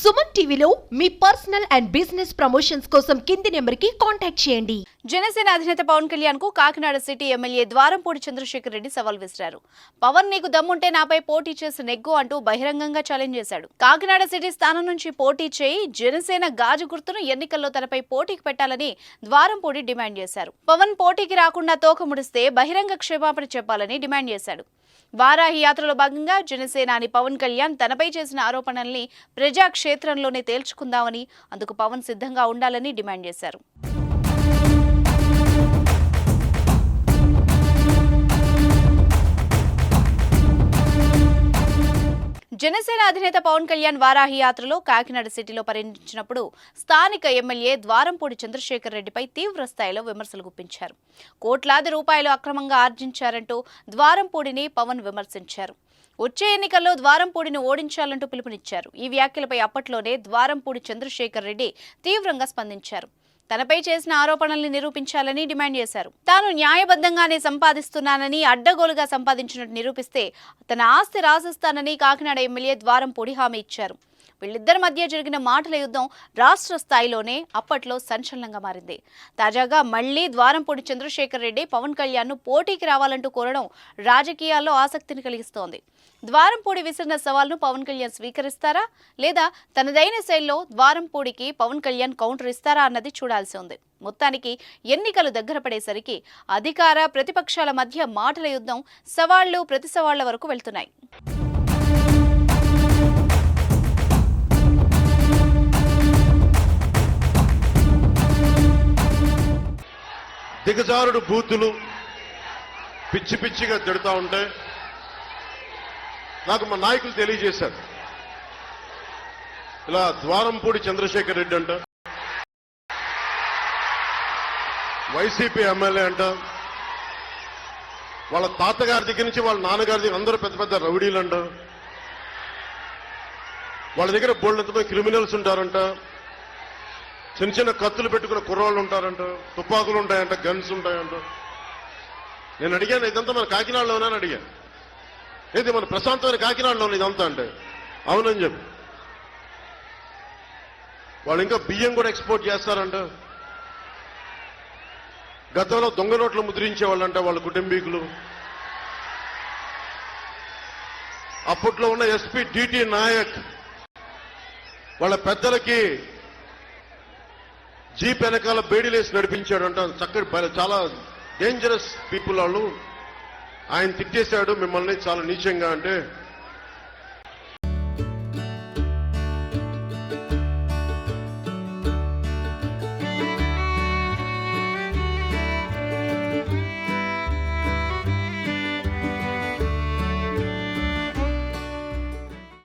సుమన్ టీవీలో మీ personal and business promotions కోసం కింది నెంబర్కి కాంటాక్ట్ చేయండి. జనసేన అధినేత పవన్ కళ్యాణ్ కు కాకినాడ సిటీ ఎమ్మెల్యే ద్వారంపూడి చంద్రశేఖర్ రెడ్డి సవాల్ విసిరారు. పవన్ నీకు దమ్ముంటే నాపై పోటీ చేసి నెగ్గు అంటూ బహిరంగంగా ఛాలెంజ్ చేశాడు. కాకినాడ సిటీ స్థానం నుంచి పోటీ చేయి జనసేన గాజు గుర్తును ఎన్నికల్లో తనపై పోటీకి పెట్టాలని ద్వారంపూడి డిమాండ్ చేశారు. పవన్ పోటీకి రాకుండా తోక ముడిస్తే బహిరంగ క్షమాపణ చెప్పాలని డిమాండ్ చేశాడు. వారాహి యాత్రలో భాగంగా జనసేనాని పవన్ కళ్యాణ్ తనపై చేసిన ఆరోపణల్ని ప్రజాక్షేత్రంలోనే తేల్చుకుందామని, అందుకు పవన్ సిద్ధంగా ఉండాలని డిమాండ్ చేశారు. జనసేన అధినేత పవన్ కళ్యాణ్ వారాహి యాత్రలో కాకినాడ సిటీలో పర్యటించినప్పుడు స్థానిక ఎమ్మెల్యే ద్వారంపూడి చంద్రశేఖర్ రెడ్డిపై తీవ్ర స్థాయిలో విమర్శలు గుప్పించారు. కోట్లాది రూపాయలు అక్రమంగా ఆర్జించారంటూ ద్వారంపూడిని పవన్ విమర్శించారు. వచ్చే ఎన్నికల్లో ద్వారంపూడిని ఓడించాలంటూ పిలుపునిచ్చారు. ఈ వ్యాఖ్యలపై అప్పట్లోనే ద్వారంపూడి చంద్రశేఖర్ రెడ్డి తీవ్రంగా స్పందించారు. తనపై చేసిన ఆరోపణల్ని నిరూపించాలని డిమాండ్ చేశారు. తాను న్యాయబద్ధంగానే సంపాదిస్తున్నానని, అడ్డగోలుగా సంపాదించినట్టు నిరూపిస్తే తన ఆస్తి రాసిస్తానని కాకినాడ ఎమ్మెల్యే ద్వారంపూడి హామీ ఇచ్చారు. వీళ్ళిద్దరి మధ్య జరిగిన మాటల యుద్ధం రాష్ట్ర స్థాయిలోనే అప్పట్లో సంచలనంగా మారింది. తాజాగా మళ్లీ ద్వారంపూడి చంద్రశేఖర్ రెడ్డి పవన్ కళ్యాణ్ ను పోటీకి రావాలంటూ కోరడం రాజకీయాల్లో ఆసక్తిని కలిగిస్తోంది. ద్వారంపూడి విసిరిన సవాల్ను పవన్ కళ్యాణ్ స్వీకరిస్తారా, లేదా తనదైన శైలిలో ద్వారంపూడికి పవన్ కళ్యాణ్ కౌంటర్ ఇస్తారా అన్నది చూడాల్సి ఉంది. మొత్తానికి ఎన్నికలు దగ్గర పడేసరికి అధికార ప్రతిపక్షాల మధ్య మాటల యుద్ధం సవాళ్లు ప్రతి సవాళ్ల వరకు వెళ్తున్నాయి. దిగజారుడు బూతులు పిచ్చి పిచ్చిగా తిడుతూ ఉంటే నాకు మా నాయకులు తెలియజేశారు. ఇలా ద్వారంపూడి చంద్రశేఖర్ రెడ్డి అంట, వైసీపీ ఎమ్మెల్యే అంట, వాళ్ళ తాతగారి దగ్గర నుంచి వాళ్ళ నాన్నగారి దగ్గర అందరూ పెద్ద పెద్ద రౌడీలు అంట, వాళ్ళ దగ్గర బోల్డంతమంది క్రిమినల్స్ ఉంటారంట, చిన్న చిన్న కత్తులు పెట్టుకున్న కుర్రాళ్ళు ఉంటారంట, తుపాకులు ఉంటాయంట, గన్స్ ఉంటాయంట. నేను అడిగాను, ఇదంతా మన కాకినాడలోనే అడిగాను. ఏది మన ప్రశాంతమైన కాకినాడలో ఇదంతా అంటే అవునని చెప్పి. వాళ్ళు ఇంకా బియ్యం కూడా ఎక్స్పోర్ట్ చేస్తారంట. గతంలో దొంగ నోట్లు ముద్రించేవాళ్ళంట వాళ్ళ కుటుంబీకులు. అప్పట్లో ఉన్న ఎస్పీ డిటి నాయక్ వాళ్ళ పెద్దలకి జీప్ వెనకాల బేడీలేసి నడిపించాడంట. చక్కటి చాలా డేంజరస్ పీపుల్ వాళ్ళు. ఆయన తిట్టేశాడు మిమ్మల్ని చాలా నీచంగా అంటే